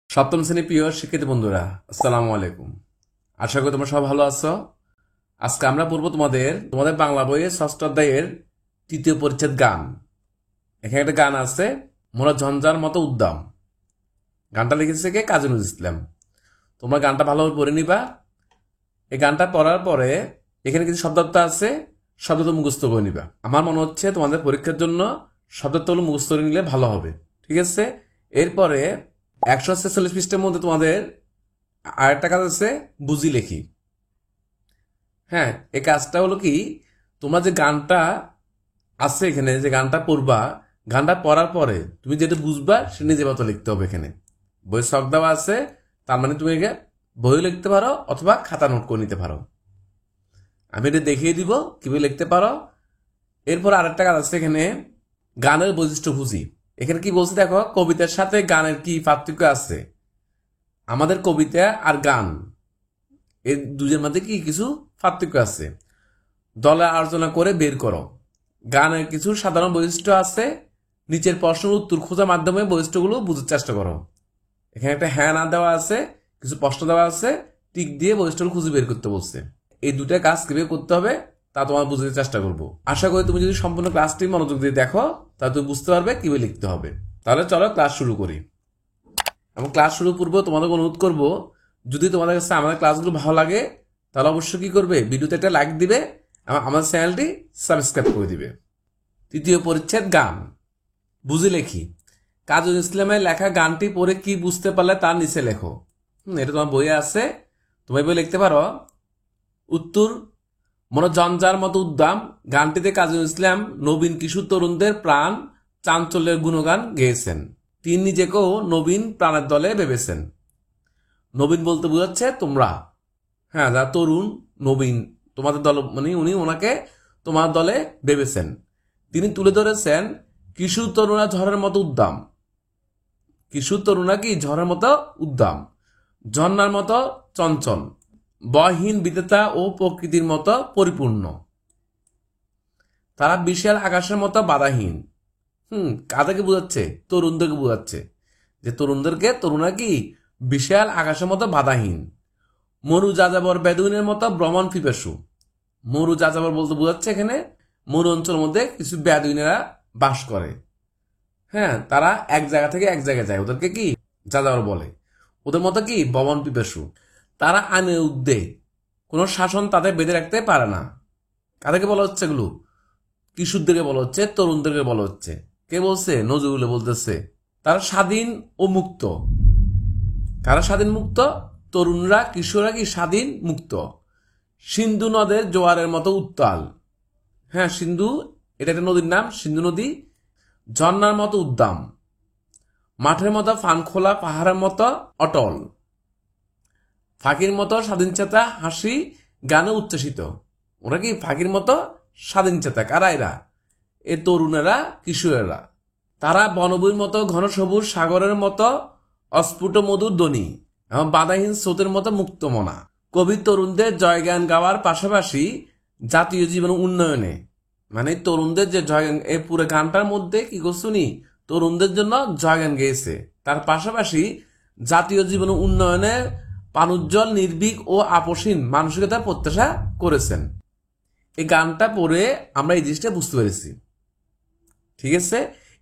সপ্তম শ্রেণী প্রিয় শিক্ষার্থী বন্ধুরা, আসসালামু আলাইকুম। আশা করি তোমরা সব ভালো আছো। আজকে আমরা পড়বো তোমাদের বাংলা বইয়ের ষষ্ঠ অধ্যায়ের তৃতীয় পরিচ্ছেদ গান। এখানে একটা গান আছে, মোরা ঝঞ্ঝার মতো উদ্দাম। গানটা লিখেছে কে? কাজী নজরুল ইসলাম। তোমরা গানটা ভালোভাবে পড়ে নিবা। এই গানটা পড়ার পরে এখানে কিছু শব্দার্থ আছে, শব্দার্থ মুখস্থ করে নিবা। আমার মনে হচ্ছে তোমাদের পরীক্ষার জন্য শব্দার্থগুলো মুখস্থ করে নিলে ভালো হবে, ঠিক আছে? এরপরে 146 পৃষ্ঠার মধ্যে তোমাদের আরেকটা কাজ আছে, বুঝি লেখি। হ্যাঁ, এই কাজটা হলো কি, তোমরা যে গানটা আছে এখানে, যে গানটা পড়বা, গানটা পড়ার পরে তুমি যেটা বুঝবা সে নিজে মতো লিখতে হবে। এখানে বই শখ দেওয়া আছে, তার মানে তুমি বইও লিখতে পারো অথবা খাতা নোট করে নিতে পারো। আমি এটা দেখিয়ে দিব কিভাবে লিখতে পারো। এরপর আরেকটা কাজ আছে এখানে, গানের বৈশিষ্ট্য বুঝি। এখানে কি বলছে দেখো, কবিতার সাথে গানের কি পার্থক্য আছে। আমাদের কবিতা আর গান এই দুজের মধ্যে কি কিছু পার্থক্য আছে, দলে আলোচনা করে বের করো। গানের কিছু সাধারণ বৈশিষ্ট্য আছে, নিচের প্রশ্নের উত্তর খোঁজার মাধ্যমে বৈশিষ্ট্যগুলো বুঝার চেষ্টা করো। এখানে একটা হ্যাঁ না দেওয়া আছে, কিছু প্রশ্ন দেওয়া আছে, টিক দিয়ে বৈশিষ্ট্যগুলো খুঁজে বের করতে বলছে। এই দুটা কাজ কিভাবে করতে হবে তা তোমার বুঝতে চেষ্টা করবো। আশা করি তুমি যদি সম্পূর্ণ ক্লাসটি মনোযোগ দিয়ে দেখো তাহলে তুমি বুঝতে পারবে কিভাবে লিখতে হবে। তাহলে চলো ক্লাস শুরু করি। এবং ক্লাস শুরু পূর্ব তোমাদের অনুরোধ করব, যদি তোমাদের কাছে আমাদের ক্লাসগুলো ভালো লাগে তাহলে অবশ্যই কি করবে, ভিডিওতে একটা লাইক দিবে এবং আমাদের চ্যানেলটি সাবস্ক্রাইব করে দিবে। তৃতীয় পরিচ্ছেদ গান, বুঝে লেখি। কাজী নজরুল ইসলামের লেখা গানটি পড়ে কি বুঝতে পারলে তার নিচে লেখো। এটা তোমার বইয়ে আছে, তোমার বই লিখতে পারো। উত্তর, মনে জঞ্জার মতো উদ্দাম। গানটিতে কাজী নজরুল ইসলাম নবীন কিশোর তরুণদের প্রাণ চাঞ্চল্যের গুণগান গেয়েছেন। তিনি নিজেকেও নবীন প্রাণের দলে ভেবেছেন। নবীন বলতে বোঝাচ্ছে তোমরা, হ্যাঁ, যারা তরুণ নবীন তোমাদের দল, মানে উনি ওনাকে তোমার দলে ভেবেছেন। তিনি তুলে ধরেছেন কিশোর তরুণা ঝড়ের মতো উদ্দাম। কিশোর তরুণা কি ঝড়ের মতো উদ্দাম, ঝর্ণার মতো চঞ্চল, বহীন বিদ্যতা ও প্রকৃতির মতো পরিপূর্ণ। তারা বিশাল আকাশের মতো বাধাহীন। কাদেরকে বোঝাচ্ছে? তরুণদেরকে বোঝাচ্ছে, যে তরুণরা কি বিশাল আকাশের মতো বাধাহীন। মরু যাযাবর বেদুইনের মতো ভ্রমণ পিপাসু। মরু যাযাবর বলতে বোঝাচ্ছে এখানে মরু অঞ্চলের মধ্যে কিছু বেদুইনেরা বাস করে। হ্যাঁ, তারা এক জায়গা থেকে এক জায়গায় যায়, ওদেরকে কি যাযাবর বলে। ওদের মতো কি ভ্রমণ পিপাসু। তারা আইনের ঊর্ধ্বে, কোনো শাসন তাদের বেঁধে রাখতে পারে না। কাদেরকে বলা হচ্ছে এগুলো? কিশোরদেরকে বলা হচ্ছে, তরুণদেরকে বলা হচ্ছে। কে বলছে? নজরুল বলতেছে। তারা স্বাধীন ও মুক্ত। কারা স্বাধীন মুক্ত? তরুণরা, কিশোররা কি স্বাধীন মুক্ত। সিন্ধু নদের জোয়ারের মতো উত্তাল। হ্যাঁ, সিন্ধু এটা একটা নদীর নাম, সিন্ধু নদী। ঝর্ণার মতো উদ্দাম, মাঠের মতো ফানখোলা, পাহাড়ের মতো অটল, ফাঁকির মতো স্বাধীনচেতা, হাসি গানে উচ্ছ্বসিত। ওরা কি ফাঁকির মতো স্বাধীনচেতা? কারা এরা? এ তরুণেরা, কিশোরেরা। তারা বনভূমির মতো ঘন সবুজ, সাগরের মতো অস্ফুট মধুর ধ্বনি এবং বাধাহীন স্রোতের মতো মুক্তমনা। কবি তরুণদের জয়গান গাওয়ার পাশাপাশি জাতীয় জীবন উন্নয়নে, মানে তরুণদের যে জয়গান, এই পুরো গানটার মধ্যে কি করছুনি, তরুণদের জন্য জয়গান গেয়েছে। তার পাশাপাশি জাতীয় জীবন উন্নয়নে প্রাণোজ্জ্বল, নির্ভীক ও আপসীন মানসিকতা প্রত্যাশা করেছেন। এই গানটা পড়ে আমরা এই জিনিসটা বুঝতে পেরেছি, ঠিক আছে?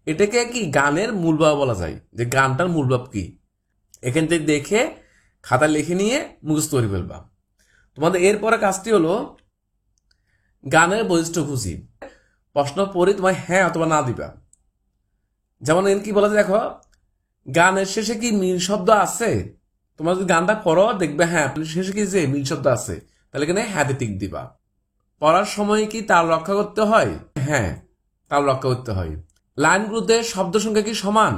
এটাকে কি গানের মূলভাব বলা যায়, যে গানটার মূলভাব কি। এখান থেকে দেখে খাতা লিখে নিয়ে মুখস্থ করে ফেলবা। তোমাদের এরপরে কাজটি হলো গানের বৈশিষ্ট্য খুঁজি। প্রশ্ন পড়ে তোমার হ্যাঁ অথবা না দিবা। যেমন এর কি বলা যায় দেখো, গানের শেষে কি মিল শব্দ আছে? তোমরা যদি গানটা পড়ো দেখবে হ্যাঁ শেষে কি যে মিল শব্দ আছে, তাহলে এখানে হ্যাঁ টিক দিবা। পড়ার সময় কি তাল রক্ষা করতে হয়? হ্যাঁ, তাল রক্ষা করতে হয়। লাইনগুলোতে শব্দ সংখ্যা কি সমান?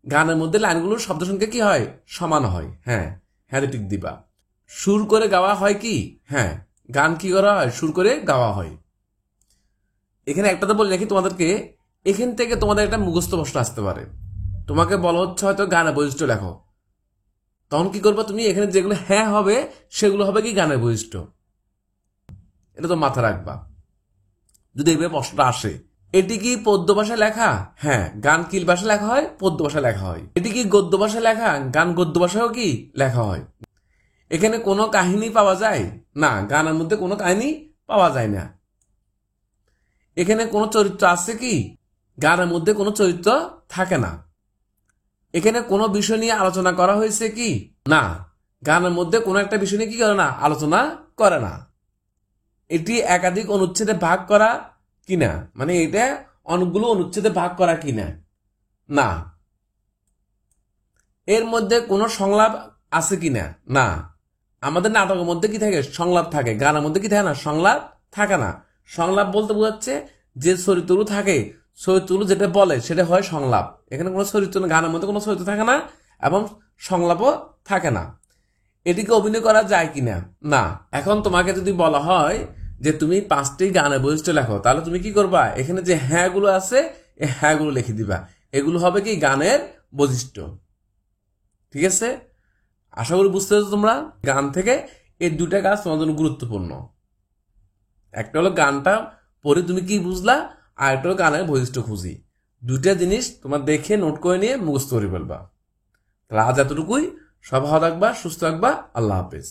গানের মধ্যে লাইনগুলোর শব্দ সংখ্যা কি হয়? সমান হয়। হ্যাঁ, হ্যাঁ টিক দিবা। সুর করে গাওয়া হয় কি? হ্যাঁ, গান কি করা হয়? সুর করে গাওয়া হয়। এখানে একটা তো বলে রাখি তোমাদেরকে, এখান থেকে তোমাদের একটা মুখস্থ প্রশ্ন আসতে পারে। তোমাকে বলা হচ্ছে হয়তো গানের বৈশিষ্ট্য লেখো, তখন কি করবা তুমি? এখানে যেগুলো হ্যাঁ হবে সেগুলো হবে কি গানের বৈশিষ্ট্য। এটা তো মাথা রাখবা যদি এইভাবে প্রশ্নটা আসে। এটি কি পদ্য ভাষায় লেখা? হ্যাঁ। গান কি ভাষায় লেখা হয়? পদ্য ভাষায় লেখা হয়। এটি কি গদ্য ভাষায় লেখা? গান গদ্য ভাষায়ও কি লেখা হয়। এখানে কোনো কাহিনী পাওয়া যায় না, গানের মধ্যে কোনো কাহিনী পাওয়া যায় না। এখানে কোনো চরিত্র আছে কি? গানের মধ্যে কোনো চরিত্র থাকে না। এখানে কোনো বিষয় নিয়ে আলোচনা করা হয়েছে কি? না, গানের মধ্যে কোনো একটা বিষয় নিয়ে কি করে না? আলোচনা করে না। এটি একাধিক অনুচ্ছেদে ভাগ করা কিনা, মানে এটা অনেকগুলো অনুচ্ছেদে ভাগ করা কিনা? না। এর মধ্যে কোনো সংলাপ আছে কিনা? না। আমাদের নাটকের মধ্যে কি থাকে? সংলাপ থাকে। গানের মধ্যে কি থাকে না? সংলাপ থাকে না। সংলাপ বলতে বোঝাচ্ছে যে চরিত্রগুলো থাকে, চরিত্রগুলো যেটা বলে সেটা হয় সংলাপ। এখানে কোনো চরিত্র, গানের মধ্যে কোনো চরিত্র থাকে না এবং সংলাপও থাকে না। এটিকে অভিনয় করা যায় কিনা? না। এখন তোমাকে যদি বলা হয় যে তুমি 5টি গানের বৈশিষ্ট্য লেখো, তাহলে তুমি কি করবা? এখানে যে হ্যাঁ গুলো আছে, এই হ্যাঁ গুলো লিখে দিবা। এগুলো হবে কি? গানের বৈশিষ্ট্য। ঠিক আছে? আশা করি বুঝতে পারছো তোমরা। গান থেকে এই দুটা কাজ তোমার জন্য গুরুত্বপূর্ণ। একটা হলো গানটা পরে তুমি কি বুঝলা, আর একটা হলো গানের বৈশিষ্ট্য খুঁজি। দুইটা জিনিস তোমার দেখে নোট করে নিয়ে মুখস্থ করে ফেলবা। তাহলে আজ এতটুকুই। সব ভালো থাকবা, সুস্থ থাকবা। আল্লাহ হাফেজ।